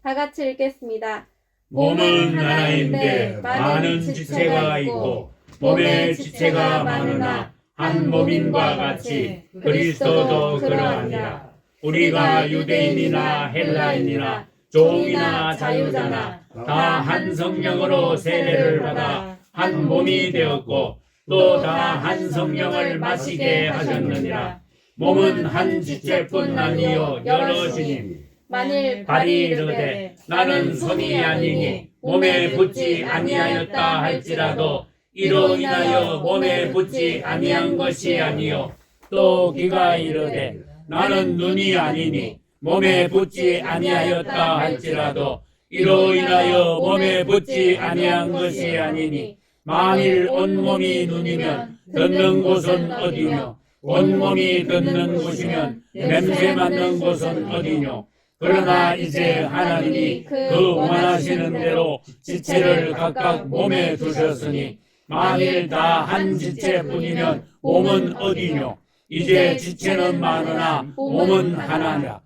다 같이 읽겠습니다. 몸은 하나인데 많은 지체가 있고 몸의 지체가 많으나 한 몸인과 같이 그리스도도 그러하니라. 우리가 유대인이나 헬라인이나 종이나 자유자나 다 한 성령으로 세례를 받아 한 몸이 되었고 또 다 한 성령을 마시게 하셨느니라. 몸은 한 지체뿐 아니요 여럿이니 만일 발이 이르되 나는 손이 아니니 몸에 붙지 아니하였다 할지라도 이로 인하여 몸에 붙지 아니한 것이 아니요 또 귀가 이르되 나는 눈이 아니니 몸에 붙지 아니하였다 할지라도 이로 인하여 몸에 붙지 아니한 것이 아니니 만일 온몸이 눈이면 듣는 곳은 어디뇨 온몸이 듣는 곳이면 냄새 맡는 곳은 어디뇨 그러나 이제 하나님이 그 원하시는 대로 지체를 각각 몸에 두셨으니 만일 다 한 지체뿐이면 몸은 어디뇨 이제 지체는 많으나 몸은 하나라.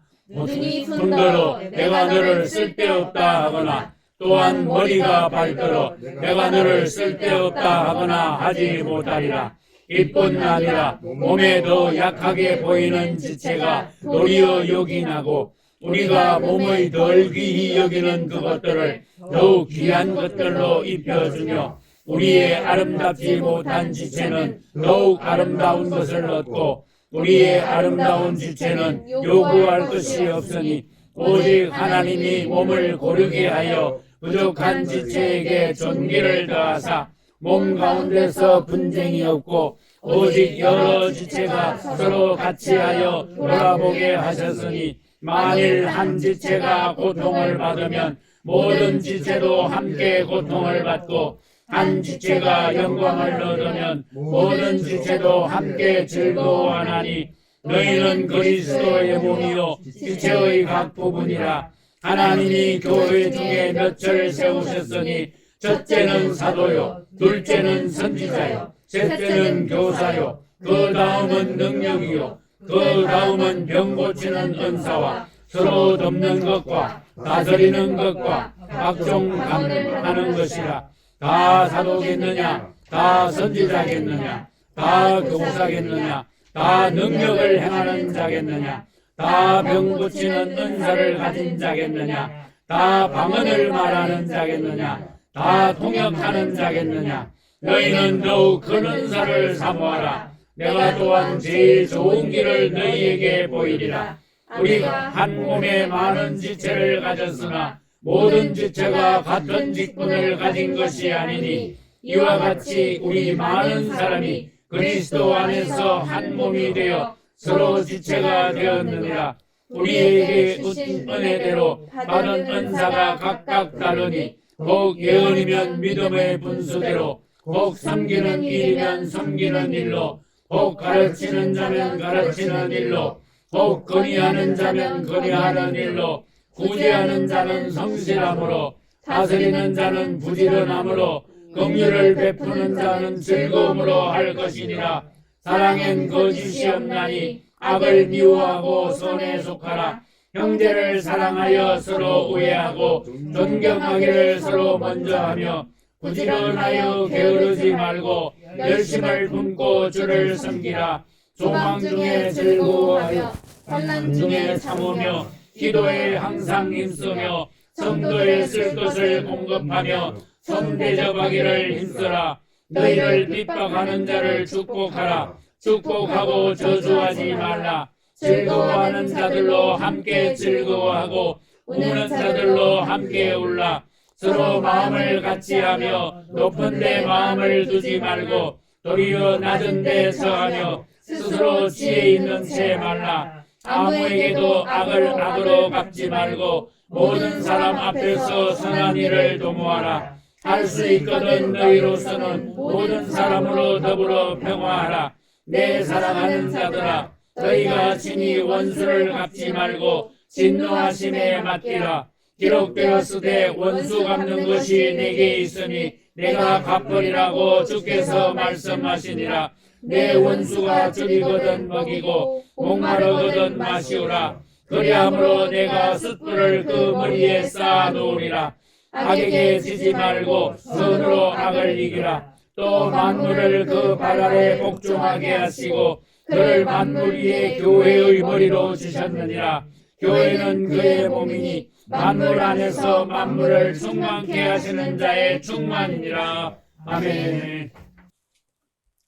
손들어 내가 너를 쓸데없다 하거나 또한 머리가 발들어 내가 너를 쓸데없다 하거나 하지 못하리라. 이뿐 아니라 몸에 더 약하게 보이는 지체가 도리어 요긴하고 우리가 몸의 덜 귀히 여기는 그것들을 더욱 귀한 것들로 입혀주며 우리의 아름답지 못한 지체는 더욱 아름다운 것을 얻고 우리의 아름다운 지체는 요구할 것이 없으니 오직 하나님이 몸을 고르게 하여 부족한 지체에게 존귀를 더하사 몸 가운데서 분쟁이 없고 오직 여러 지체가 서로 같이 하여 돌아보게 하셨으니 만일 한 지체가 고통을 받으면 모든 지체도 함께 고통을 받고 한 지체가 영광을 얻으면 모든 지체도 함께 즐거워하나니 너희는 그리스도의 몸이요 지체의 각 부분이라. 하나님이 교회 중에 몇을 세우셨으니 첫째는 사도요 둘째는 선지자요 셋째는 교사요 그 다음은 능력이요 그 다음은 병 고치는 은사와 서로 돕는 것과 다스리는 것과 각종 감하는 것이라. 다 사도겠느냐 다 선지자겠느냐 다 교사겠느냐 다 능력을 행하는 자겠느냐 다 병 고치는 은사를 가진 자겠느냐 다 방언을 말하는 자겠느냐 다 통역하는 자겠느냐 너희는 더욱 큰 은사를 사모하라. 내가 또한 제일 좋은 길을 너희에게 보이리라. 우리가 한 몸에 많은 지체를 가졌으나 모든 지체가 같은 직분을 가진 것이 아니니 이와 같이 우리 많은 사람이 그리스도 안에서 한 몸이 되어 서로 지체가 되었느니라. 우리에게 주신 은혜대로 받은 은사가 각각 다르니 혹 예언이면 믿음의 분수대로 혹 섬기는 일이면 섬기는 일로 혹 가르치는 자면 가르치는 일로 혹 건의하는 자면 건의하는 일로 구제하는 자는 성실함으로 다스리는 자는 부지런함으로 긍휼을 베푸는 자는 즐거움으로 할 것이니라. 사랑엔 거짓이 없나니 악을 미워하고 선에 속하라. 형제를 사랑하여 서로 우애하고 존경하기를 서로 먼저 하며 부지런하여 게으르지 말고 열심을 품고 주를 섬기라. 소망 중에 즐거워하여 환난 중에 참으며 기도에 항상 힘쓰며 성도에 쓸 것을 공급하며 선대접하기를 힘쓰라. 너희를 핍박하는 자를 축복하라. 축복하고 저주하지 말라. 즐거워하는 자들로 함께 즐거워하고 우는 자들로 함께 울라. 서로 마음을 같이 하며 높은 데 마음을 두지 말고 도리어 낮은 데 서하며 스스로 지혜 있는 채 말라. 아무에게도 악을 악으로 갚지 말고 모든 사람 앞에서 선한 일을 도모하라. 할 수 있거든 너희로서는 모든 사람으로 더불어 평화하라. 내 사랑하는 자들아 너희가 친히 원수를 갚지 말고 진노하심에 맡기라. 기록되었으되 원수 갚는 것이 내게 있으니 내가 갚으리라고 주께서 말씀하시니라. 내 원수가 줄이거든 먹이고 목마르거든 마시오라. 그리함으로 내가 숯불을 그 머리에 쌓아 놓으리라. 악에게 지지 말고 선으로 악을 이기라. 또 만물을 그 발 아래 복종하게 하시고 그를 만물 위에 교회의 머리로 주셨느니라. 교회는 그의 몸이니 만물 안에서 만물을 충만케 하시는 자의 충만이니라. 아멘.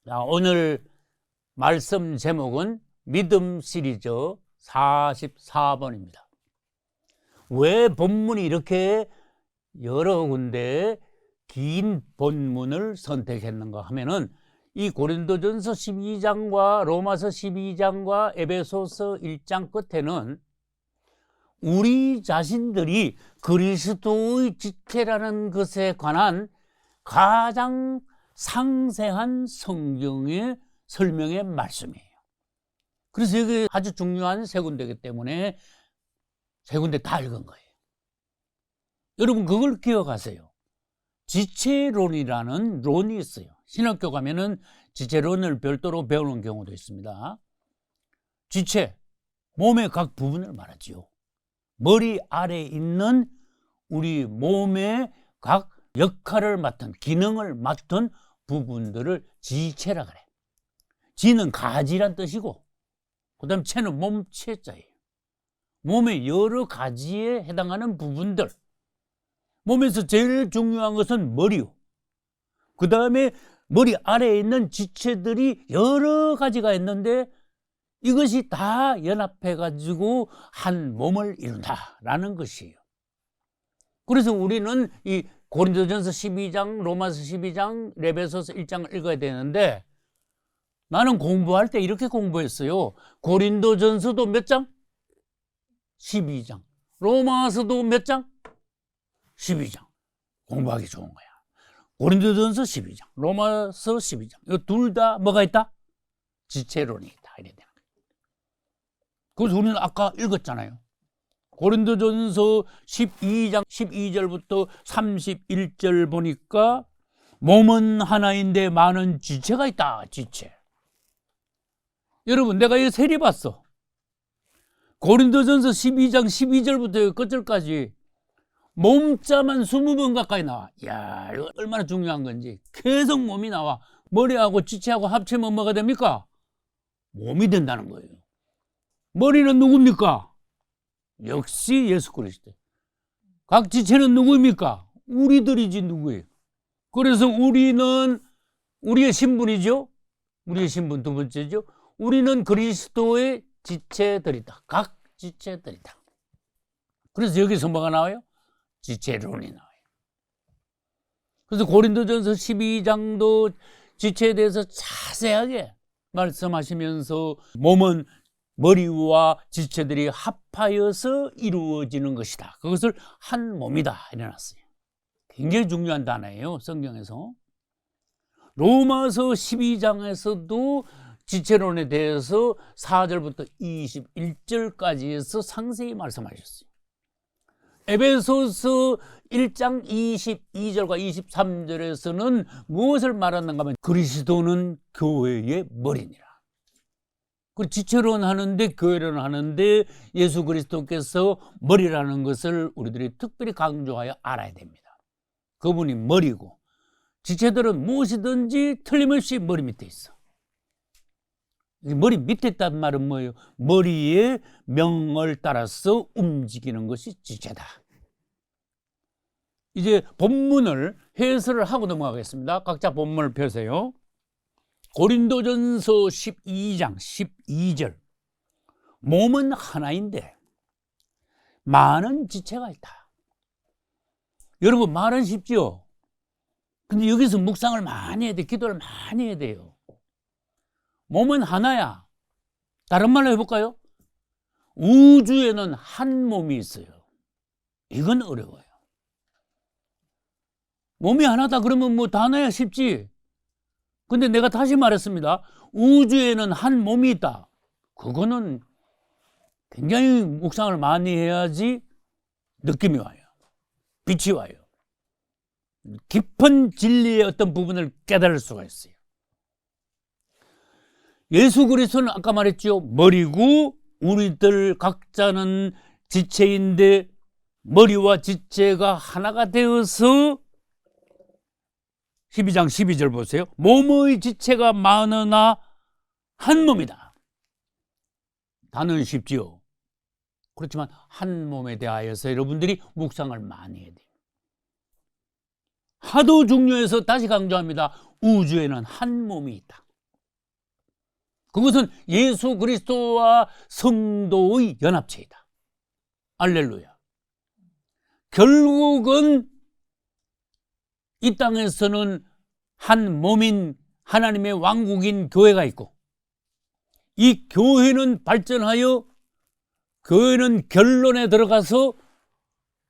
자, 오늘 말씀 제목은 믿음 시리즈 44번입니다. 왜 본문이 이렇게 여러 군데 긴 본문을 선택했는가 하면은 이 고린도전서 12장과 로마서 12장과 에베소서 1장 끝에는 우리 자신들이 그리스도의 지체라는 것에 관한 가장 상세한 성경의 설명의 말씀이에요. 그래서 이게 아주 중요한 세 군데이기 때문에 세 군데 다 읽은 거예요. 여러분 그걸 기억하세요. 지체론이라는 론이 있어요. 신학교 가면은 지체론을 별도로 배우는 경우도 있습니다. 지체, 몸의 각 부분을 말하지요. 머리 아래에 있는 우리 몸의 각 역할을 맡은, 기능을 맡은 부분들을 지체라 그래. 지는 가지란 뜻이고, 그 다음 체는 몸체자예요. 몸의 여러 가지에 해당하는 부분들. 몸에서 제일 중요한 것은 머리요. 그 다음에 머리 아래에 있는 지체들이 여러 가지가 있는데 이것이 다 연합해가지고 한 몸을 이룬다라는 것이에요. 그래서 우리는 이 고린도전서 12장, 로마서 12장, 에베소서 1장을 읽어야 되는데 나는 공부할 때 이렇게 공부했어요. 고린도전서도 몇 장? 12장. 로마서도 몇 장? 12장. 공부하기 좋은 거야. 고린도전서 12장, 로마서 12장. 이거 둘 다 뭐가 있다? 지체론이 있다. 이래야 되는 거예요. 그래서 우리는 아까 읽었잖아요. 고린도전서 12장 12절부터 31절 보니까 몸은 하나인데 많은 지체가 있다. 지체. 여러분 내가 이거 세리봤어. 고린도전서 12장 12절부터 끝절까지 몸자만 20번 가까이 나와. 이야, 이거 얼마나 중요한 건지. 계속 몸이 나와. 머리하고 지체하고 합치면 뭐가 됩니까? 몸이 된다는 거예요. 머리는 누굽니까? 역시 예수 그리스도. 각 지체는 누구입니까? 우리들이지 누구예요? 그래서 우리는 우리의 신분이죠. 우리의 신분 두 번째죠. 우리는 그리스도의 지체들이다. 각 지체들이다. 그래서 여기서 뭐가 나와요? 지체론이 나와요. 그래서 고린도전서 12장도 지체에 대해서 자세하게 말씀하시면서 몸은 머리와 지체들이 합하여서 이루어지는 것이다. 그것을 한 몸이다 이래놨어요. 굉장히 중요한 단어예요. 성경에서. 로마서 12장에서도 지체론에 대해서 4절부터 21절까지 해서 상세히 말씀하셨어요. 에베소서 1장 22절과 23절에서는 무엇을 말하는가 하면 그리스도는 교회의 머리니라. 그 지체론 하는데 교회론 하는데 예수 그리스도께서 머리라는 것을 우리들이 특별히 강조하여 알아야 됩니다. 그분이 머리고 지체들은 무엇이든지 틀림없이 머리 밑에 있어. 머리 밑에 있다는 말은 뭐예요? 머리의 명을 따라서 움직이는 것이 지체다. 이제 본문을 해설을 하고 넘어가겠습니다. 각자 본문을 펴세요. 고린도전서 12장 12절. 몸은 하나인데 많은 지체가 있다. 여러분 말은 쉽죠? 근데 여기서 묵상을 많이 해야 돼. 기도를 많이 해야 돼요. 몸은 하나야. 다른 말로 해볼까요? 우주에는 한 몸이 있어요. 이건 어려워요. 몸이 하나다 그러면 뭐 단어야 쉽지. 근데 내가 다시 말했습니다. 우주에는 한 몸이 있다. 그거는 굉장히 묵상을 많이 해야지 느낌이 와요. 빛이 와요. 깊은 진리의 어떤 부분을 깨달을 수가 있어요. 예수 그리스도는 아까 말했죠. 머리고 우리들 각자는 지체인데 머리와 지체가 하나가 되어서 12장 12절 보세요. 몸의 지체가 많으나 한 몸이다. 단어는 쉽지요. 그렇지만 한 몸에 대하여서 여러분들이 묵상을 많이 해야 돼요. 하도 중요해서 다시 강조합니다. 우주에는 한 몸이 있다. 그것은 예수 그리스도와 성도의 연합체이다. 할렐루야. 결국은 이 땅에서는 한 몸인 하나님의 왕국인 교회가 있고, 이 교회는 발전하여 교회는 결론에 들어가서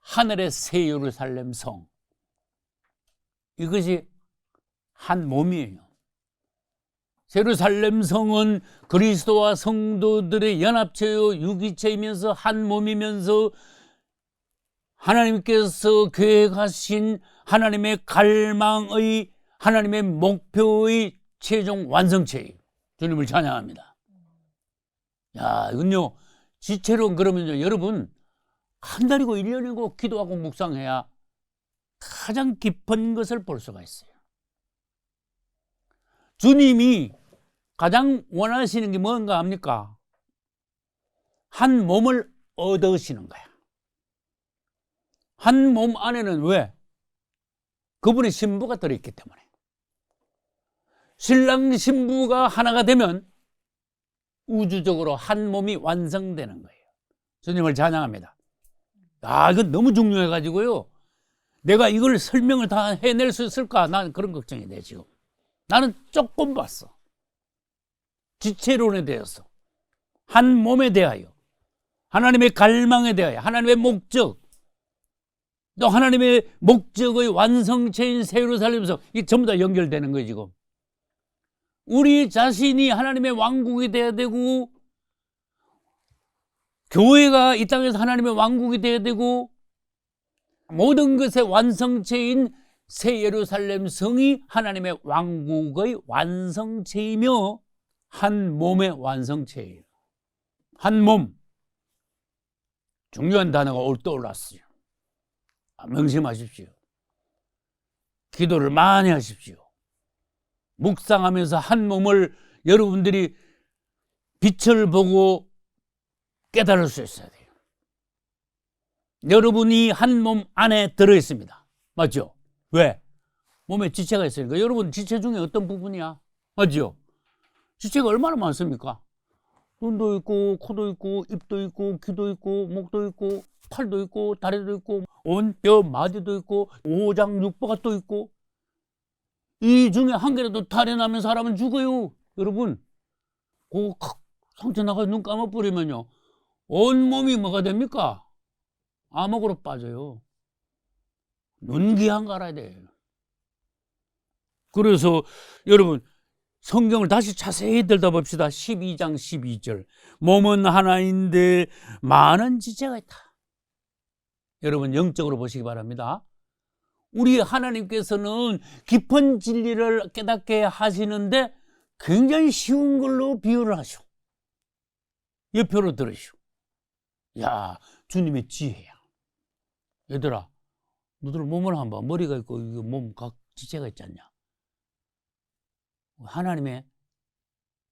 하늘의 새 예루살렘 성, 이것이 한 몸이에요. 예루살렘 성은 그리스도와 성도들의 연합체요 유기체이면서 한 몸이면서 하나님께서 계획하신 하나님의 갈망의 하나님의 목표의 최종 완성체예요. 주님을 찬양합니다. 야, 이건요 지체론 그러면요 여러분 한 달이고 1년이고 기도하고 묵상해야 가장 깊은 것을 볼 수가 있어요. 주님이 가장 원하시는 게 뭔가 합니까? 한 몸을 얻으시는 거야. 한 몸 안에는 왜? 그분의 신부가 들어있기 때문에. 신랑 신부가 하나가 되면 우주적으로 한 몸이 완성되는 거예요. 주님을 찬양합니다. 아, 이건 너무 중요해가지고요. 내가 이걸 설명을 다 해낼 수 있을까? 나는 그런 걱정이 돼, 지금. 나는 조금 봤어. 지체론에 대해서. 한 몸에 대하여. 하나님의 갈망에 대하여. 하나님의 목적. 또 하나님의 목적의 완성체인 새 예루살렘성. 이게 전부 다 연결되는 거예요, 지금. 우리 자신이 하나님의 왕국이 돼야 되고, 교회가 이 땅에서 하나님의 왕국이 돼야 되고, 모든 것의 완성체인 새 예루살렘 성이 하나님의 왕국의 완성체이며 한 몸의 완성체예요. 한 몸. 중요한 단어가 떠올랐어요. 명심하십시오. 기도를 많이 하십시오. 묵상하면서 한 몸을 여러분들이 빛을 보고 깨달을 수 있어야 돼요. 여러분이 한 몸 안에 들어있습니다. 맞죠? 왜? 몸에 지체가 있으니까. 여러분 지체 중에 어떤 부분이야? 맞죠? 지체가 얼마나 많습니까? 눈도 있고, 코도 있고, 입도 있고, 귀도 있고, 목도 있고, 팔도 있고, 다리도 있고, 온 뼈 마디도 있고, 오장육부가 또 있고. 이 중에 한 개라도 탈해나면 사람은 죽어요. 여러분, 상처 나가 눈 감아버리면요, 온몸이 뭐가 됩니까? 암흑으로 빠져요. 눈 귀한 거 알아야 돼요. 그래서 여러분 성경을 다시 자세히 들여다봅시다. 12장 12절. 몸은 하나인데 많은 지체가 있다. 여러분 영적으로 보시기 바랍니다. 우리 하나님께서는 깊은 진리를 깨닫게 하시는데 굉장히 쉬운 걸로 비유를 하셔. 옆으로 들으시오. 야, 주님의 지혜야. 얘들아, 너들 몸을 한번 봐. 머리가 있고 몸 각 지체가 있지 않냐? 하나님의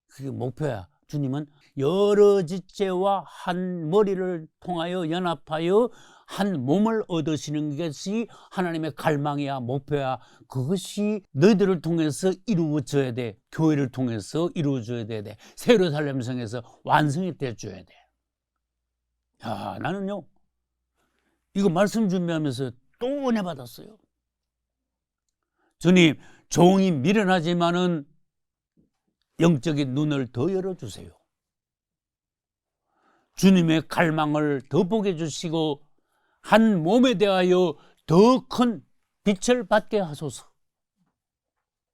그게 목표야. 주님은 여러 지체와 한 머리를 통하여 연합하여 한 몸을 얻으시는 것이 하나님의 갈망이야, 목표야. 그것이 너희들을 통해서 이루어져야 돼. 교회를 통해서 이루어져야 돼. 새 예루살렘 성에서 완성이 되어줘야 돼. 야, 나는요 이거 말씀 준비하면서 또 은혜 받았어요. 주님, 종이 미련하지만은 영적인 눈을 더 열어주세요. 주님의 갈망을 더 보게 해주시고 한 몸에 대하여 더 큰 빛을 받게 하소서.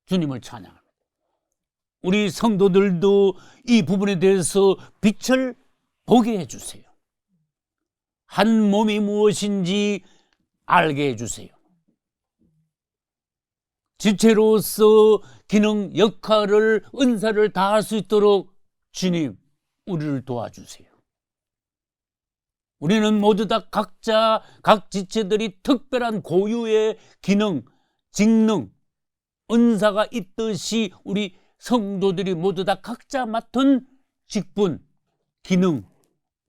주님을 찬양합니다. 우리 성도들도 이 부분에 대해서 빛을 보게 해주세요. 한 몸이 무엇인지 알게 해주세요. 지체로서 기능, 역할을, 은사를 다할 수 있도록 주님, 우리를 도와주세요. 우리는 모두 다 각자 각 지체들이 특별한 고유의 기능, 직능, 은사가 있듯이 우리 성도들이 모두 다 각자 맡은 직분, 기능,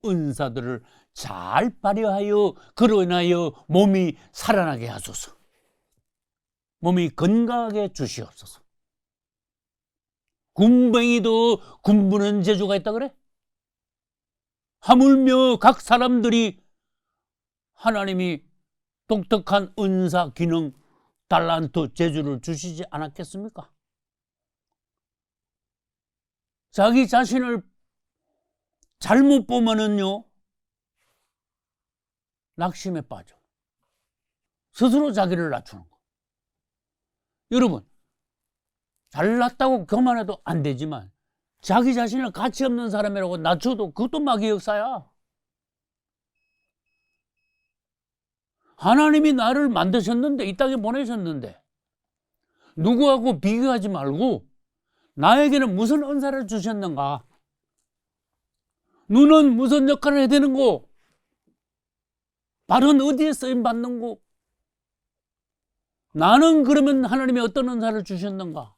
은사들을 잘 발휘하여 그로 인하여 몸이 살아나게 하소서. 몸이 건강하게 주시옵소서. 군뱅이도 군부는 재주가 있다 그래? 하물며 각 사람들이 하나님이 독특한 은사, 기능, 달란트, 재주를 주시지 않았겠습니까? 자기 자신을 잘못 보면은요, 낙심에 빠져. 스스로 자기를 낮추는 거. 여러분, 잘났다고 교만해도 안 되지만 자기 자신을 가치 없는 사람이라고 낮춰도 그것도 마귀의 역사야. 하나님이 나를 만드셨는데, 이 땅에 보내셨는데 누구하고 비교하지 말고 나에게는 무슨 은사를 주셨는가, 너는 무슨 역할을 해야 되는 거, 발은 어디에 쓰임 받는 거, 나는 그러면 하나님이 어떤 은사를 주셨는가,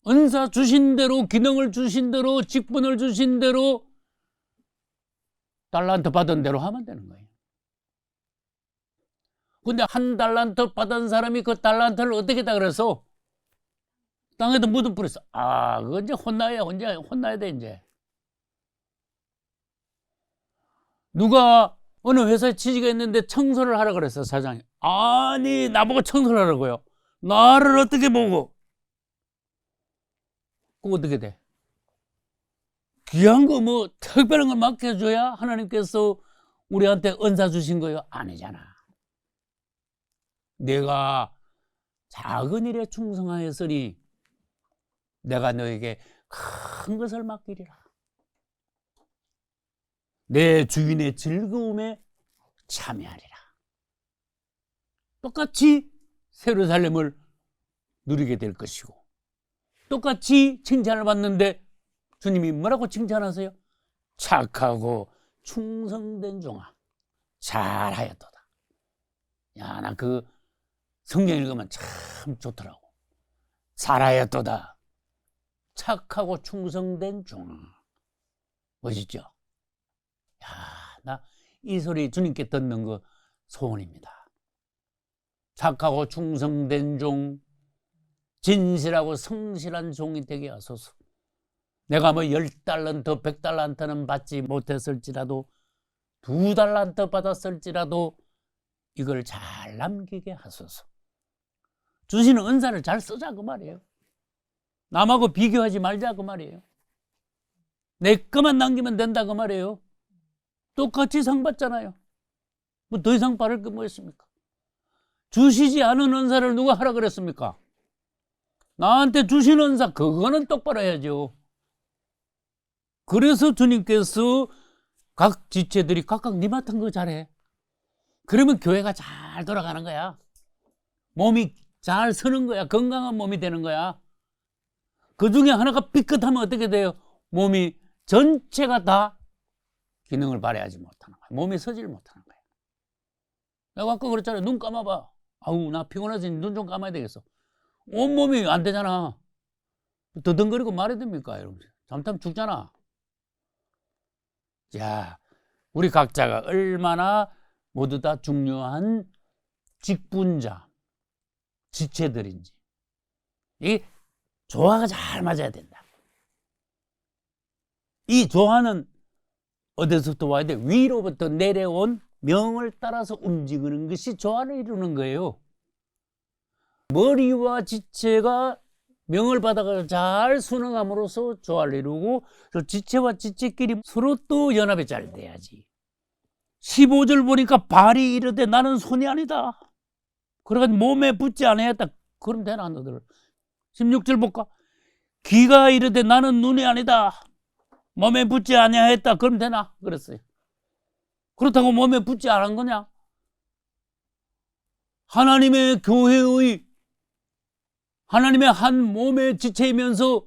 은사 주신 대로, 기능을 주신 대로, 직분을 주신 대로, 달란트 받은 대로 하면 되는 거예요. 근데 한 달란트 받은 사람이 그 달란트를 어떻게 다 그래서 땅에도 묻어 뿌렸어. 아, 그거 이제 혼나야 돼, 이제. 누가 어느 회사에 취직했는데 청소를 하라 그랬어, 사장이. 아니, 나보고 청소를 하라고요. 나를 어떻게 보고. 그거 어떻게 돼? 귀한 거 뭐 특별한 걸 맡겨줘야 하나님께서 우리한테 은사 주신 거예요? 아니잖아. 내가 작은 일에 충성하였으니 내가 너에게 큰 것을 맡기리라. 내 주인의 즐거움에 참여하리라. 똑같이 예루살렘을 누리게 될 것이고, 똑같이 칭찬을 받는데 주님이 뭐라고 칭찬하세요? 착하고 충성된 종아, 잘하였도다. 야, 나 그 성경 읽으면 참 좋더라고. 잘하였도다. 착하고 충성된 종아. 멋있죠? 야, 나 이 소리 주님께 듣는 거 소원입니다. 착하고 충성된 종, 진실하고 성실한 종이 되게 하소서. 내가 뭐 10달란트, 100달란트는 받지 못했을지라도 2달란트 받았을지라도 이걸 잘 남기게 하소서. 주시는 은사를 잘 쓰자 그 말이에요. 남하고 비교하지 말자 그 말이에요. 내 것만 남기면 된다 그 말이에요. 똑같이 상 받잖아요. 뭐 더 이상 바랄 게 뭐 있습니까? 주시지 않은 은사를 누가 하라 그랬습니까? 나한테 주신 은사, 그거는 똑바로 해야죠. 그래서 주님께서 각 지체들이 각각 네 맡은 거 잘해. 그러면 교회가 잘 돌아가는 거야. 몸이 잘 서는 거야. 건강한 몸이 되는 거야. 그 중에 하나가 삐끗하면 어떻게 돼요? 몸이 전체가 다 기능을 발휘하지 못하는 거야. 몸이 서질 못하는 거야. 내가 아까 그랬잖아요. 눈 감아봐. 아우, 나 피곤해서 눈 좀 감아야 되겠어. 온몸이 안 되잖아. 더듬거리고 말해야 됩니까? 여러분, 잠깐 죽잖아. 자, 우리 각자가 얼마나 모두 다 중요한 직분자, 지체들인지, 이 조화가 잘 맞아야 된다. 이 조화는 어디서부터 와야 돼? 위로부터 내려온 명을 따라서 움직이는 것이 조화를 이루는 거예요. 머리와 지체가 명을 받아서 잘 순응함으로써 조화를 이루고, 또 지체와 지체끼리 서로 또 연합이 잘 돼야지. 15절 보니까 발이 이르되 나는 손이 아니다. 그래가지고 몸에 붙지 않아야겠다. 그럼 되나 너들? 16절 볼까? 귀가 이르되 나는 눈이 아니다. 몸에 붙지 아니하였다. 그럼 되나? 그랬어요. 그렇다고 몸에 붙지 않은 거냐? 하나님의 교회의, 하나님의 한 몸의 지체이면서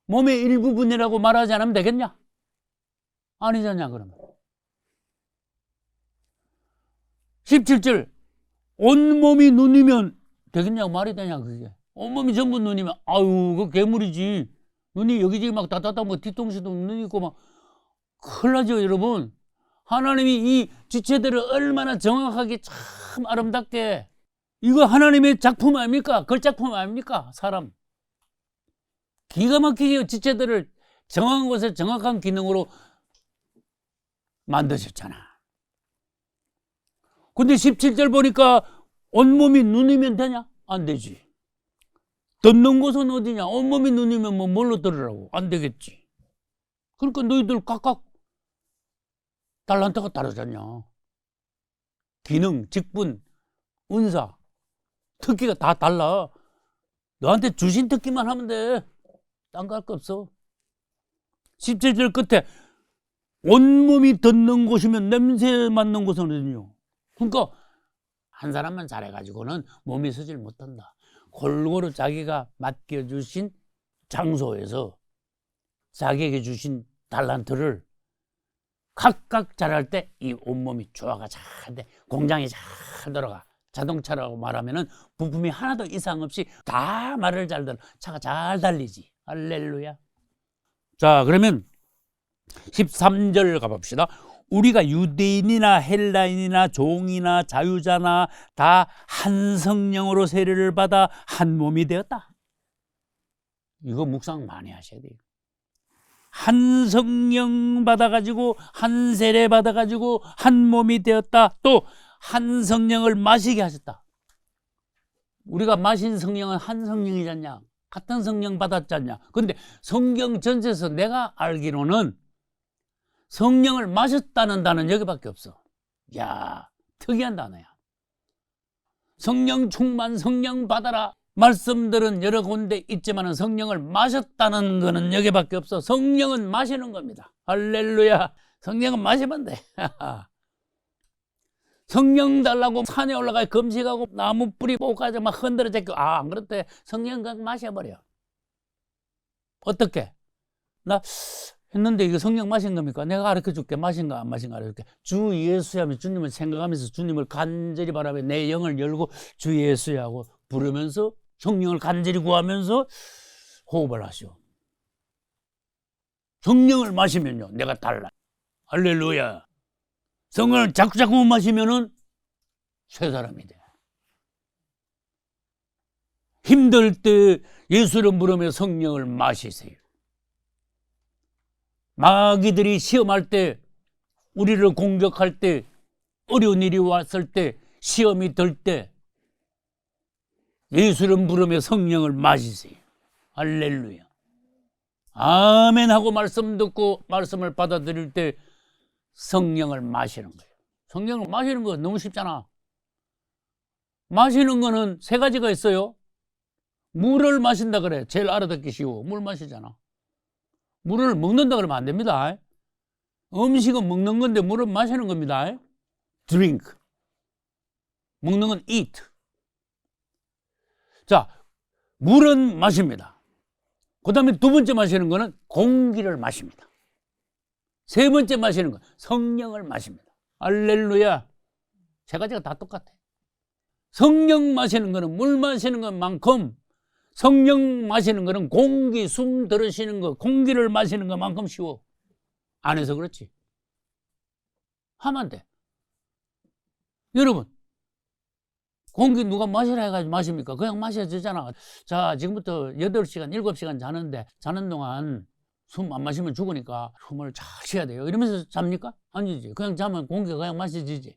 몸의 일부분이라고 말하지 않으면 되겠냐? 아니잖냐 그러면. 17절 온몸이 눈이면 되겠냐고 말이 되냐 그게. 온몸이 전부 눈이면 아유 그 괴물이지. 눈이 여기저기 막 다다다 뭐 뒤통수도 눈 있고 막 큰일 나죠 여러분. 하나님이 이 지체들을 얼마나 정확하게 참 아름답게 이거 하나님의 작품 아닙니까? 걸작품 아닙니까? 사람 기가 막히게 지체들을 정확한 곳에 정확한 기능으로 만드셨잖아. 근데 17절 보니까 온몸이 눈이면 되냐? 안 되지. 듣는 곳은 어디냐? 온몸이 눈이면 뭐 뭘로 들으라고? 안 되겠지. 그러니까 너희들 각각 달란트가 다르잖냐. 기능, 직분, 은사, 특기가 다 달라. 너한테 주신 특기만 하면 돼. 딴 거 할 거 없어. 17절 끝에 온몸이 듣는 곳이면 냄새 맡는 곳은 어디냐. 그러니까 한 사람만 잘해가지고는 몸이 서질 못한다. 골고루 자기가 맡겨주신 장소에서 자기에게 주신 달란트를 각각 잘할 때 이 온몸이 조화가 잘 돼. 공장이 잘 돌아가. 자동차라고 말하면은 부품이 하나도 이상 없이 다 말을 잘 들어. 차가 잘 달리지. 할렐루야. 자, 그러면 13절 가봅시다. 우리가 유대인이나 헬라인이나 종이나 자유자나 다 한 성령으로 세례를 받아 한 몸이 되었다. 이거 묵상 많이 하셔야 돼요. 한 성령 받아가지고 한 세례 받아가지고 한 몸이 되었다. 또 한 성령을 마시게 하셨다. 우리가 마신 성령은 한 성령이잖냐. 같은 성령 받았잖냐. 그런데 성경 전체에서 내가 알기로는 성령을 마셨다는 단어는 여기밖에 없어. 야, 특이한 단어야. 성령 충만, 성령 받아라. 말씀들은 여러 군데 있지만 성령을 마셨다는 거는 여기밖에 없어. 성령은 마시는 겁니다. 할렐루야. 성령은 마시면 돼. 성령 달라고 산에 올라가 금식하고 나무 뿌리 뽑아서 막 흔들어 제끼고 안 그렇대. 성령 그냥 마셔버려. 어떻게? 나 했는데 이거 성령 마신 겁니까? 내가 가르쳐 줄게. 마신가 안 마신가 가르쳐 줄게. 주 예수야 하면 주님을 생각하면서 주님을 간절히 바라며 내 영을 열고 주 예수야 하고 부르면서 성령을 간절히 구하면서 호흡을 하시오. 성령을 마시면요 내가 달라. 할렐루야. 성령을 자꾸자꾸 마시면은 새 사람이 돼. 힘들 때 예수를 부르며 성령을 마시세요. 마귀들이 시험할 때, 우리를 공격할 때, 어려운 일이 왔을 때, 시험이 들 때 예수를 부르며 성령을 마시세요. 할렐루야. 아멘 하고 말씀 듣고 말씀을 받아들일 때 성령을 마시는 거예요. 성령을 마시는 거 너무 쉽잖아. 마시는 거는 세 가지가 있어요. 물을 마신다 그래. 제일 알아듣기 쉬워. 물 마시잖아. 물을 먹는다 그러면 안 됩니다. 음식은 먹는 건데 물은 마시는 겁니다. drink. 먹는 건 eat. 자, 물은 마십니다. 그 다음에 두 번째 마시는 거는 공기를 마십니다. 세 번째 마시는 건 성령을 마십니다. 할렐루야. 세 가지가 다 똑같아. 성령 마시는 거는 물 마시는 것만큼 성령 마시는 거는 공기, 숨 들으시는 거, 공기를 마시는 것만큼 쉬워. 안 해서 그렇지. 하면 돼. 여러분, 공기 누가 마시라 해가지고 마십니까? 그냥 마셔지잖아. 자, 지금부터 8시간, 7시간 자는데 자는 동안 숨 안 마시면 죽으니까 숨을 잘 쉬어야 돼요. 이러면서 잡니까? 아니지. 그냥 자면 공기가 그냥 마셔지지.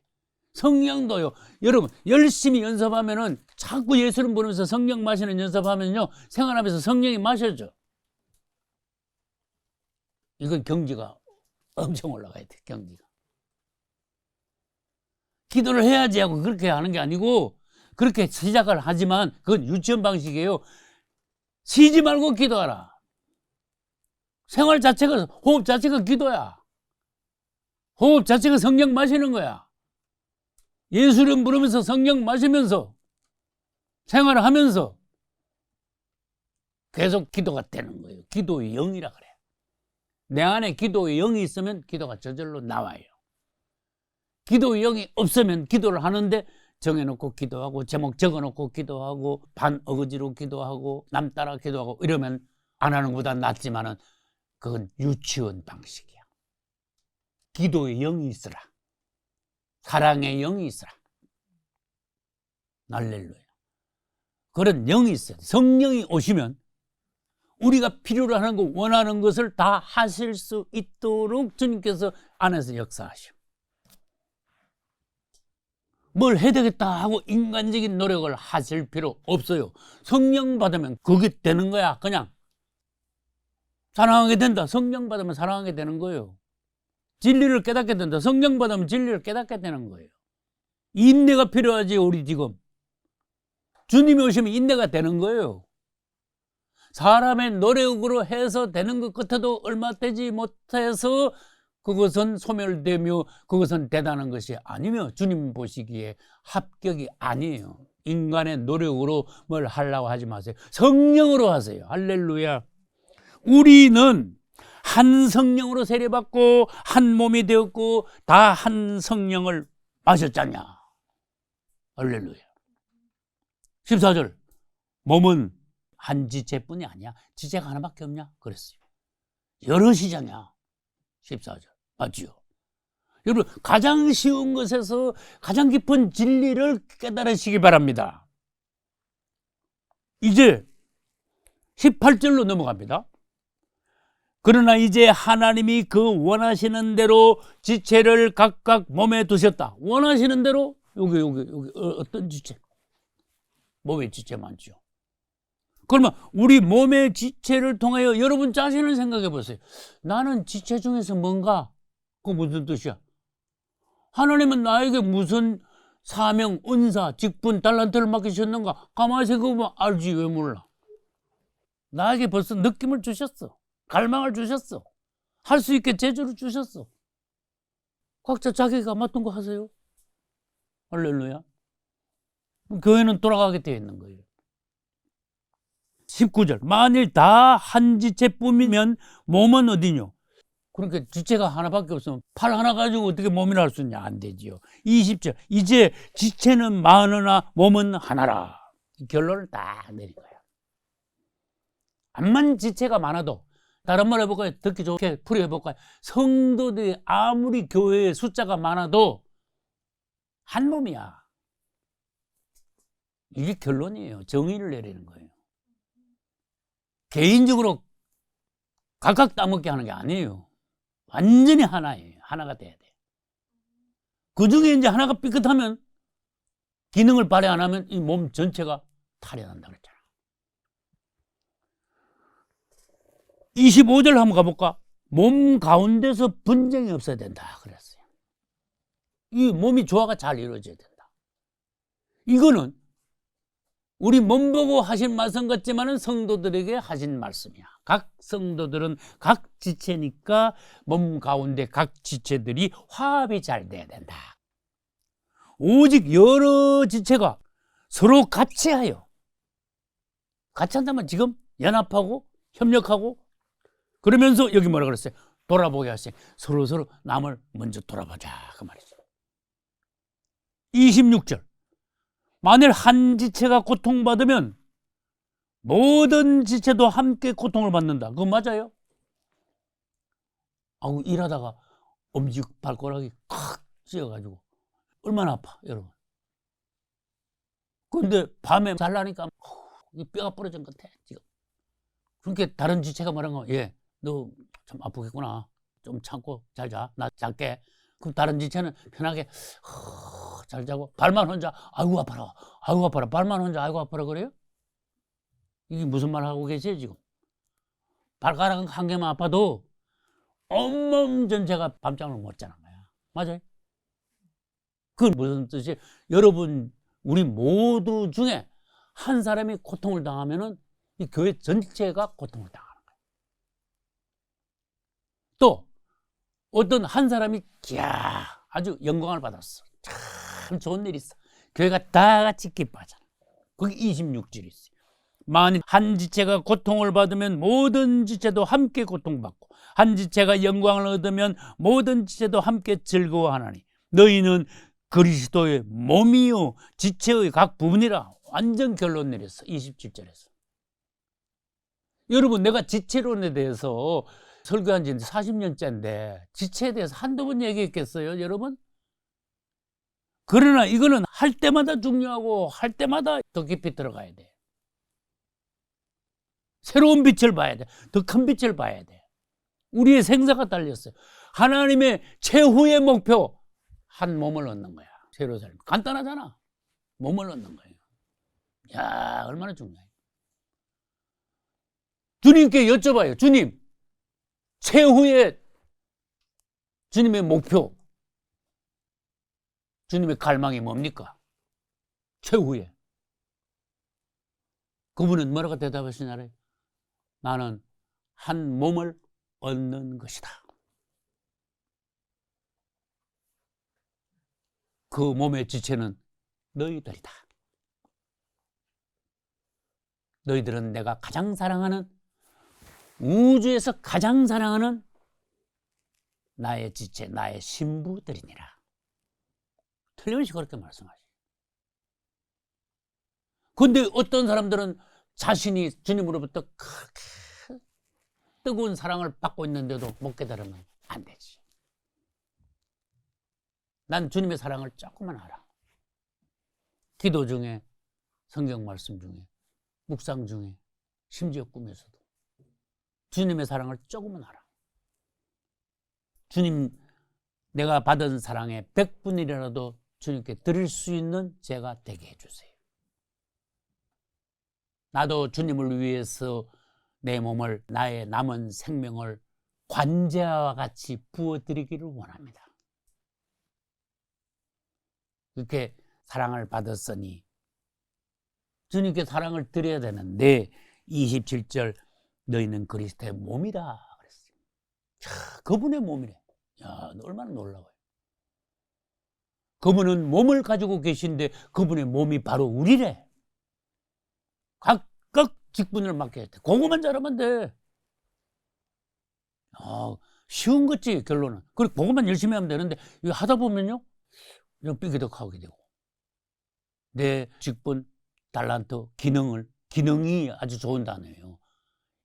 성령도요. 여러분 열심히 연습하면은 자꾸 예수를 부르면서 성령 마시는 연습하면요 생활하면서 성령이 마셔져. 이건 경지가 엄청 올라가야 돼. 경지가. 기도를 해야지 하고 그렇게 하는 게 아니고 그렇게 시작을 하지만 그건 유치원 방식이에요. 쉬지 말고 기도하라. 생활 자체가 호흡 자체가 기도야. 호흡 자체가 성령 마시는 거야. 예수를 부르면서 성령 마시면서 생활을 하면서 계속 기도가 되는 거예요. 기도의 영이라 그래요. 내 안에 기도의 영이 있으면 기도가 저절로 나와요. 기도의 영이 없으면 기도를 하는데 정해놓고 기도하고 제목 적어놓고 기도하고 반어거지로 기도하고 남 따라 기도하고 이러면 안 하는 것보다 낫지만은 그건 유치원 방식이야. 기도의 영이 있으라. 사랑의 영이 있으라. 할렐루야. 그런 영이 있어요. 성령이 오시면 우리가 필요로 하는 거 원하는 것을 다 하실 수 있도록 주님께서 안에서 역사하시오. 뭘 해야 되겠다 하고 인간적인 노력을 하실 필요 없어요. 성령 받으면 그게 되는 거야. 그냥 사랑하게 된다. 성령 받으면 사랑하게 되는 거예요. 진리를 깨닫게 된다. 성령 받으면 진리를 깨닫게 되는 거예요. 인내가 필요하지. 우리 지금 주님이 오시면 인내가 되는 거예요. 사람의 노력으로 해서 되는 것 같아도 얼마 되지 못해서 그것은 소멸되며 그것은 대단한 것이 아니며 주님 보시기에 합격이 아니에요. 인간의 노력으로 뭘 하려고 하지 마세요. 성령으로 하세요. 할렐루야. 우리는 한 성령으로 세례받고 한 몸이 되었고 다 한 성령을 마셨잖냐. 할렐루야. 14절. 몸은 한 지체뿐이 아니야. 지체가 하나밖에 없냐? 그랬어요. 여럿이잖냐. 14절. 맞지요? 여러분, 가장 쉬운 것에서 가장 깊은 진리를 깨달으시기 바랍니다. 이제 18절로 넘어갑니다. 그러나 이제 하나님이 그 원하시는 대로 지체를 각각 몸에 두셨다. 원하시는 대로 여기 어떤 지체? 몸의 지체 많죠. 그러면 우리 몸의 지체를 통하여 여러분 자신을 생각해 보세요. 나는 지체 중에서 뭔가? 그거 무슨 뜻이야? 하나님은 나에게 무슨 사명, 은사, 직분, 달란트를 맡기셨는가? 가만히 생각해보면 알지. 왜 몰라? 나에게 벌써 느낌을 주셨어. 갈망을 주셨어. 할 수 있게 재주를 주셨어. 각자 자기가 맡은 거 하세요. 할렐루야. 교회는 돌아가게 되어 있는 거예요. 19절. 만일 다 한 지체뿐이면 몸은 어디뇨? 그러니까 지체가 하나밖에 없으면 팔 하나 가지고 어떻게 몸이라 할 수 있냐? 안 되지요. 20절. 이제 지체는 많으나 몸은 하나라. 결론을 딱 내린 거예요. 암만 지체가 많아도 다른 말 해볼까요? 듣기 좋게 풀이해볼까요? 성도들이 아무리 교회에 숫자가 많아도 한 몸이야. 이게 결론이에요. 정의를 내리는 거예요. 개인적으로 각각 따먹게 하는 게 아니에요. 완전히 하나예요. 하나가 돼야 돼요. 그 중에 이제 하나가 삐끗하면 기능을 발휘 안 하면 이 몸 전체가 탈해난다 그랬잖아. 25절 한번 가볼까? 몸 가운데서 분쟁이 없어야 된다 그랬어요. 이 몸이 조화가 잘 이루어져야 된다. 이거는 우리 몸 보고 하신 말씀 같지만은 성도들에게 하신 말씀이야. 각 성도들은 각 지체니까 몸 가운데 각 지체들이 화합이 잘 돼야 된다. 오직 여러 지체가 서로 같이 하여, 같이 한다면 지금 연합하고 협력하고 그러면서 여기 뭐라 그랬어요? 돌아보게 하세요. 서로 남을 먼저 돌아보자 그 말이죠. 26절. 만일 한 지체가 고통받으면 모든 지체도 함께 고통을 받는다. 그건 맞아요? 일하다가 엄지 발가락이 칵 찧어가지고 얼마나 아파 여러분. 근데 밤에 잘라니까 뼈가 부러진 것 같아 지금. 그러니까 다른 지체가 말한 거, 너 좀 아프겠구나. 좀 참고 잘 자. 나 잘게. 그럼 다른 지체는 편하게 잘 자고 발만 혼자 아이고 아파라 아이고 아파라 발만 혼자 아이고 아파라 그래요? 이게 무슨 말 하고 계세요 지금? 발가락 한 개만 아파도 온몸 전체가 밤잠을 못 자는 거야. 맞아요? 그건 무슨 뜻이에요? 여러분 우리 모두 중에 한 사람이 고통을 당하면은 이 교회 전체가 고통을 당하는 거예요. 또 어떤 한 사람이 아주 영광을 받았어. 참 좋은 일이 있어. 교회가 다 같이 기뻐하잖아. 거기 26절이 있어요. 만일 한 지체가 고통을 받으면 모든 지체도 함께 고통받고 한 지체가 영광을 얻으면 모든 지체도 함께 즐거워하나니 너희는 그리스도의 몸이요 지체의 각 부분이라 완전 결론 내렸어. 27절에서. 여러분, 내가 지체론에 대해서 설교한 지 40년째인데 지체에 대해서 한두 번 얘기했겠어요, 여러분? 그러나 이거는 할 때마다 중요하고 할 때마다 더 깊이 들어가야 돼. 새로운 빛을 봐야 돼. 더 큰 빛을 봐야 돼. 우리의 생사가 달렸어요. 하나님의 최후의 목표, 한 몸을 얻는 거야. 새로 살면. 간단하잖아. 몸을 얻는 거예요. 야, 얼마나 중요해. 주님께 여쭤봐요. 주님, 최후의 주님의 목표, 주님의 갈망이 뭡니까? 최후의. 그분은 뭐라고 대답하시냐래요? 나는 한 몸을 얻는 것이다. 그 몸의 지체는 너희들이다. 너희들은 내가 가장 사랑하는, 우주에서 가장 사랑하는 나의 지체, 나의 신부들이니라. 틀림없이 그렇게 말씀하시죠. 그런데 어떤 사람들은 자신이 주님으로부터 그렇게 뜨거운 사랑을 받고 있는데도 못 깨달으면 안 되지. 난 주님의 사랑을 조금만 알아. 기도 중에, 성경 말씀 중에, 묵상 중에, 심지어 꿈에서도 주님의 사랑을 조금만 알아. 주님, 내가 받은 사랑의 100분이라도 주님께 드릴 수 있는 제가 되게 해주세요. 나도 주님을 위해서 내 몸을, 나의 남은 생명을 관제와 같이 부어드리기를 원합니다. 이렇게 사랑을 받았으니 주님께 사랑을 드려야 되는데 27절 너희는 그리스도의 몸이다 그랬어요. 야, 그분의 몸이래. 야, 얼마나 놀라워요. 그분은 몸을 가지고 계신데 그분의 몸이 바로 우리래. 각각 직분을 맡겨야 돼. 그거만 잘하면 돼. 쉬운 거지 결론은. 그리고 그거만 열심히 하면 되는데 이거 하다 보면요 좀 삐그덕하게 되고 내 직분, 달란트, 기능이 아주 좋은 단어예요.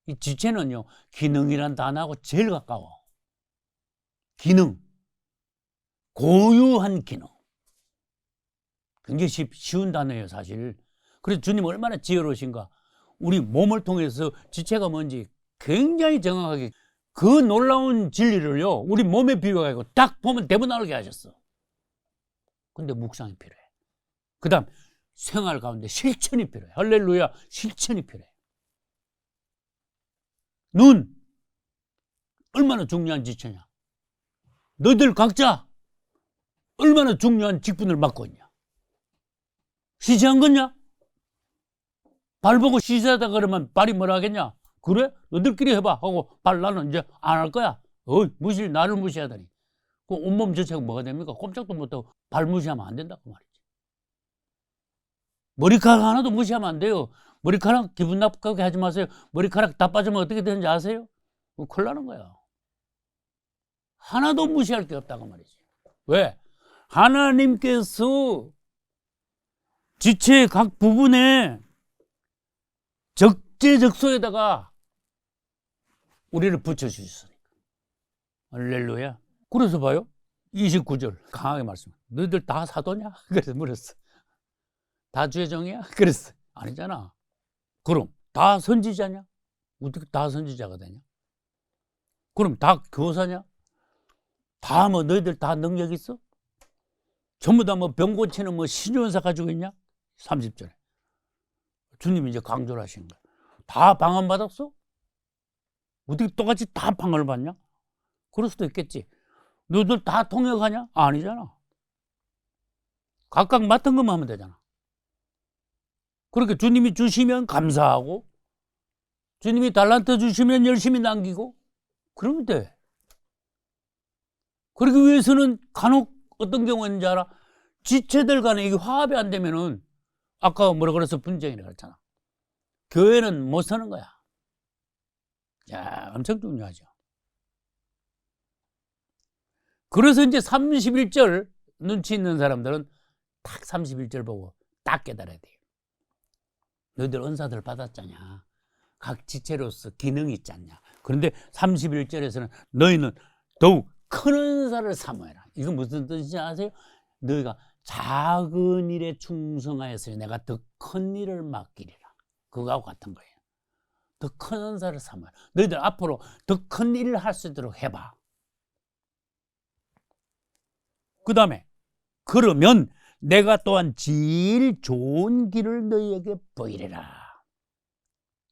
이 지체는요 기능이란 단어하고 제일 가까워. 기능, 고유한 기능. 굉장히 쉬운 단어예요 사실. 그래서 주님 얼마나 지혜로우신가. 우리 몸을 통해서 지체가 뭔지 굉장히 정확하게 그 놀라운 진리를요 우리 몸에 비유해가지고 딱 보면 대본 나오게 하셨어. 근데 묵상이 필요해. 그 다음 생활 가운데 실천이 필요해. 할렐루야, 실천이 필요해. 눈, 얼마나 중요한 지체냐. 너희들 각자 얼마나 중요한 직분을 맡고 있냐. 시시한 거냐? 발 보고 시시하다 그러면 발이 뭐라 하겠냐? 그래? 너희들끼리 해봐 하고 발 나는 이제 안 할 거야. 나를 무시하다니. 그 온몸 자체가 뭐가 됩니까? 꼼짝도 못하고 발 무시하면 안 된다고 말이지. 머리카락 하나도 무시하면 안 돼요. 머리카락 기분 나쁘게 하지 마세요. 머리카락 다 빠지면 어떻게 되는지 아세요? 큰일 나는 거야. 하나도 무시할 게 없다고 말이지. 왜? 하나님께서 지체의 각 부분에 적재적소에다가 우리를 붙여주셨으니까. 할렐루야. 그래서 봐요. 29절 강하게 말씀. 너희들 다 사도냐? 그래서 물었어. 다 죄종이야? 그랬어. 아니잖아. 그럼 다 선지자냐? 어떻게 다 선지자가 되냐? 그럼 다 교사냐? 다 뭐 너희들 다 능력 있어? 전부 다 뭐 병 고치는 뭐 신유원사 가지고 있냐? 30절에 주님이 이제 강조를 하신 거야. 다 방언 받았어? 어떻게 똑같이 다 방언을 받냐? 그럴 수도 있겠지. 너희들 다 통역하냐? 아니잖아. 각각 맡은 것만 하면 되잖아. 그렇게 주님이 주시면 감사하고 주님이 달란트 주시면 열심히 남기고 그러면 돼. 그러기 위해서는 간혹 어떤 경우가 있는지 알아? 지체들 간에 이게 화합이 안 되면은 아까 뭐라 그래서 분쟁이라고 했잖아. 교회는 못 서는 거야. 야, 엄청 중요하죠. 그래서 이제 31절 눈치 있는 사람들은 딱 31절 보고 딱 깨달아야 돼요. 너희들 은사들 받았잖냐. 각 지체로서 기능이 있잖냐. 그런데 31절에서는 너희는 더욱 큰 은사를 사모해라. 이건 무슨 뜻인지 아세요? 너희가 작은 일에 충성하였으니 내가 더 큰 일을 맡기리라. 그거하고 같은 거예요. 더 큰 은사를 삼아. 너희들 앞으로 더 큰 일을 할 수 있도록 해봐. 그 다음에 그러면 내가 또한 제일 좋은 길을 너희에게 보이리라.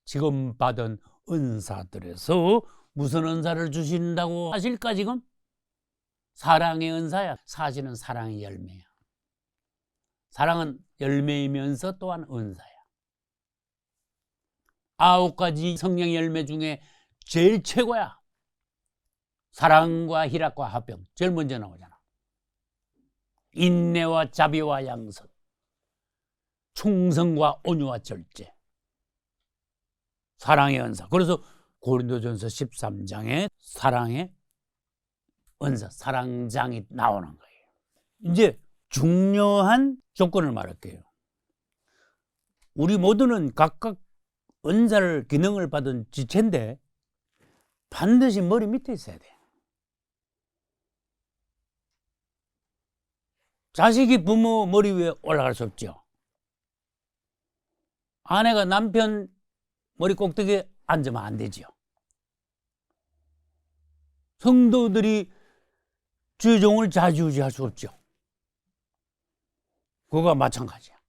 지금 받은 은사들에서 무슨 은사를 주신다고 하실까 지금? 사랑의 은사야. 사실은 사랑의 열매야. 사랑은 열매이면서 또한 은사야. 9가지 성령 열매 중에 제일 최고야. 사랑과 희락과 화평. 제일 먼저 나오잖아. 인내와 자비와 양선. 충성과 온유와 절제. 사랑의 은사. 그래서 고린도전서 13장에 사랑의 은사, 사랑장이 나오는 거예요. 이제 중요한 조건을 말할게요. 우리 모두는 각각 은사를 기능을 받은 지체인데 반드시 머리 밑에 있어야 돼. 자식이 부모 머리 위에 올라갈 수 없죠. 아내가 남편 머리 꼭대기에 앉으면 안 되죠. 성도들이 주종을 좌지우지할 수 없죠. 그거가 마찬가지야.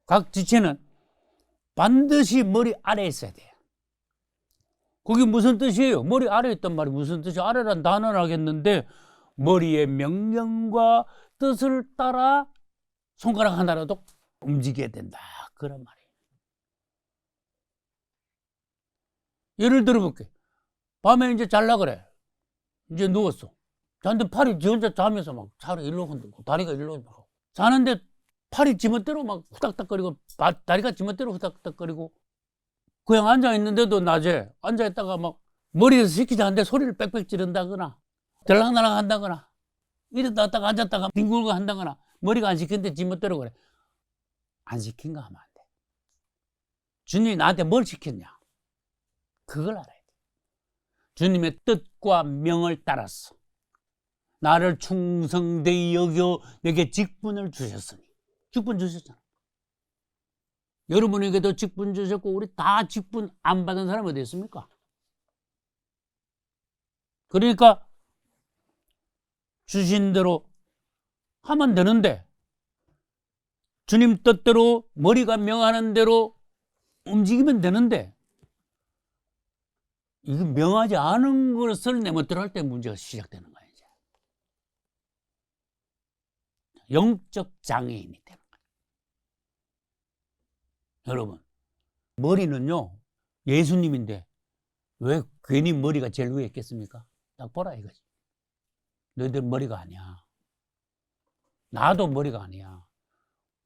각 지체는 반드시 머리 아래에 있어야 돼요. 그게 무슨 뜻이에요? 머리 아래에 있단 말이 무슨 뜻이에요? 아래란 단어를 하겠는데 머리의 명령과 뜻을 따라 손가락 하나라도 움직여야 된다. 그런 말이에요. 예를 들어볼게. 밤에 이제 잘라 그래. 이제 누웠어. 자는데 팔이 지 혼자 자면서 막 차를 일로 흔들고 다리가 일로 막 자는데 팔이 지멋대로 막 후닥닥거리고 다리가 지멋대로 후닥닥거리고 그냥 앉아있는데도 낮에 앉아있다가 막 머리에서 시키지 않는데 소리를 빽빽 지른다거나 들락날락 한다거나 이랬다 갔다가 앉았다가 뒹굴고 한다거나 머리가 안 시키는데 지멋대로 그래. 안 시킨가 하면 안 돼. 주님이 나한테 뭘 시켰냐? 그걸 알아야 돼. 주님의 뜻과 명을 따라서 나를 충성되이 여겨 내게 직분을 주셨으니. 직분 주셨잖아. 여러분에게도 직분 주셨고 우리 다 직분 안 받은 사람 어디 있습니까? 그러니까 주신 대로 하면 되는데 주님 뜻대로 머리가 명하는 대로 움직이면 되는데 이거 명하지 않은 것을 내 멋대로 할 때 문제가 시작되는 거예요. 이제. 영적 장애인이 되는 거예요. 여러분, 머리는요 예수님인데 왜 괜히 머리가 제일 위에 있겠습니까? 딱 보라 이거지. 너희들 머리가 아니야. 나도 머리가 아니야.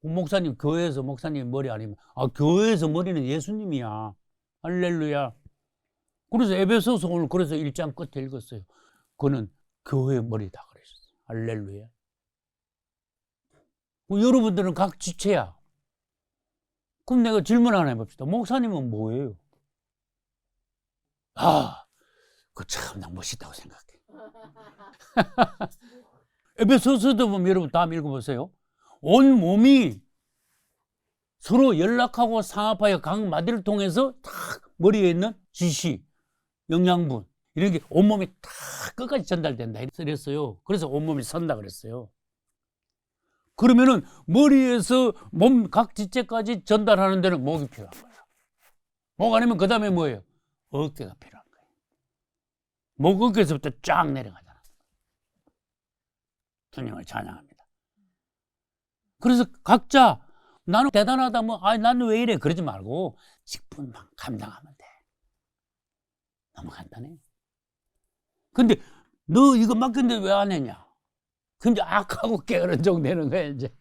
목사님 교회에서 목사님 머리 아니면 교회에서 머리는 예수님이야. 할렐루야. 그래서 에베소서 오늘 그래서 1장 끝에 읽었어요. 그는 교회의 머리다 그러셨어요. 할렐루야. 여러분들은 각 지체야. 그럼 내가 질문 하나 해봅시다. 목사님은 뭐예요? 그거 참 나 멋있다고 생각해. 에베소서도 보면 여러분 다음 읽어보세요. 온 몸이 서로 연락하고 상합하여 각 마디를 통해서 딱 머리에 있는 지시, 영양분 이런 게 온몸이 다 끝까지 전달된다 이랬어요. 그래서 온몸이 선다 그랬어요. 그러면은 머리에서 몸 각 지체까지 전달하는 데는 목이 필요한 거예요. 목 아니면 그 다음에 뭐예요? 어깨가 필요한 거예요. 목 어깨에서부터 쫙 내려가잖아. 주님을 찬양합니다. 그래서 각자 나는 대단하다 나는 왜 이래 그러지 말고 10분만 감당하면 돼. 너무 간단해. 근데 너 이거 맡겼는데 왜 안 했냐? 근데 악하고 게으른 종 되는 거야 이제.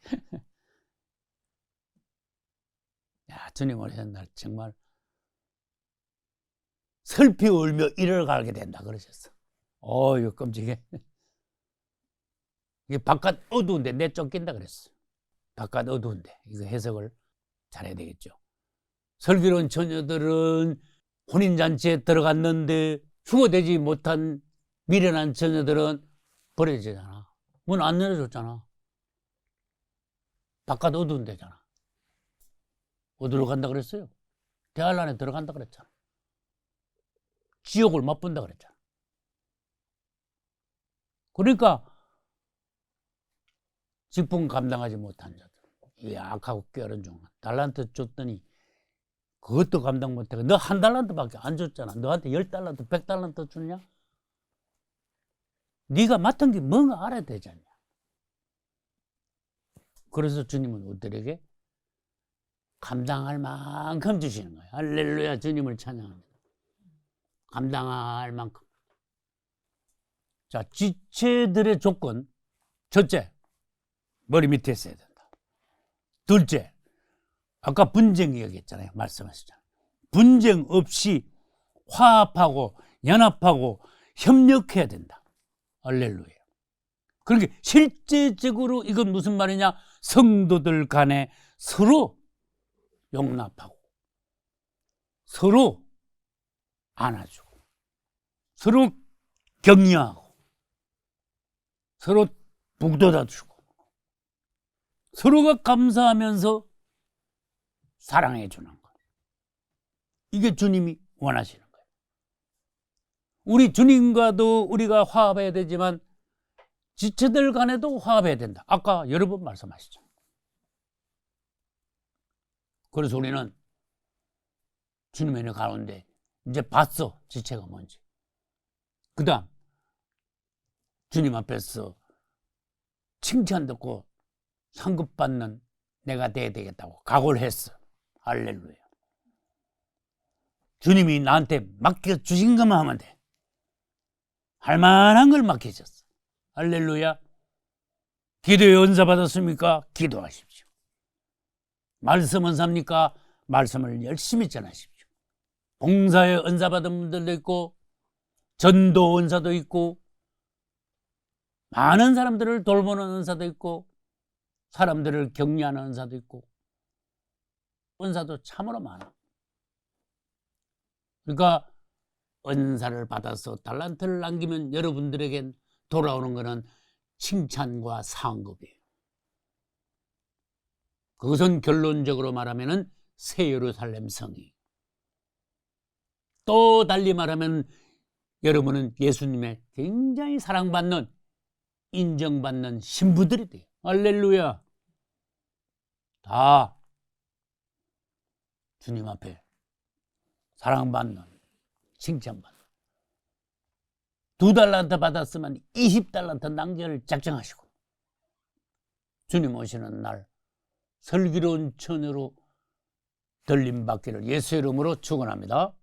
야, 주님 오시는 날 정말 슬피 울며 이를 가게 된다 그러셨어. 이거 끔찍해. 이게 바깥 어두운데 내 쫓긴다 그랬어. 바깥 어두운데. 이거 해석을 잘해야 되겠죠. 슬기로운 처녀들은 혼인잔치에 들어갔는데 휴거되지 못한 미련한 처녀들은 버려지잖아. 문 안 열어줬잖아. 바깥 어두운 데잖아. 어디로 간다 그랬어요? 대할 안에 들어간다 그랬잖아. 지옥을 맛본다 그랬잖아. 그러니까 직분 감당하지 못한 자들, 이 악하고 꾀른 종, 달란트 줬더니 그것도 감당 못해. 너 한 달란트밖에 안 줬잖아. 너한테 10달란트, 100달란트 주냐? 네가 맡은 게 뭔가 알아야 되지 않냐? 그래서 주님은 우리들에게 감당할 만큼 주시는 거예요. 할렐루야, 주님을 찬양합니다. 감당할 만큼. 자, 지체들의 조건. 첫째, 머리 밑에 있어야 된다. 둘째, 아까 분쟁 얘기했잖아요. 말씀하셨잖아요. 분쟁 없이 화합하고 연합하고 협력해야 된다. 할렐루야. 그러니까 실제적으로 이건 무슨 말이냐? 성도들 간에 서로 용납하고 서로 안아주고 서로 격려하고 서로 북돋아주고 서로가 감사하면서 사랑해 주는 것. 이게 주님이 원하시는 거예요. 우리 주님과도 우리가 화합해야 되지만 지체들 간에도 화합해야 된다. 아까 여러 번 말씀하시죠. 그래서 우리는 주님의 은혜 가운데 이제 봤어. 지체가 뭔지. 그 다음 주님 앞에서 칭찬 듣고 상급받는 내가 돼야 되겠다고 각오를 했어. 할렐루야. 주님이 나한테 맡겨주신 것만 하면 돼. 할 만한 걸 맡기셨어. 할렐루야. 기도에 은사 받았습니까? 기도하십시오. 말씀은 삽니까? 말씀을 열심히 전하십시오. 봉사에 은사 받은 분들도 있고 전도 은사도 있고 많은 사람들을 돌보는 은사도 있고 사람들을 격려하는 은사도 있고 은사도 참으로 많아. 그러니까 은사를 받아서 달란트를 남기면 여러분들에겐 돌아오는 것은 칭찬과 상급이에요. 그것은 결론적으로 말하면 새 예루살렘 성이. 또 달리 말하면 여러분은 예수님의 굉장히 사랑받는 인정받는 신부들이 돼요. 할렐루야. 다 주님 앞에 사랑받는 칭찬받는 2달란트 받았으면 20달란트 남겨를 작정하시고 주님 오시는 날 슬기로운 처녀로 들림받기를 예수 이름으로 축원합니다.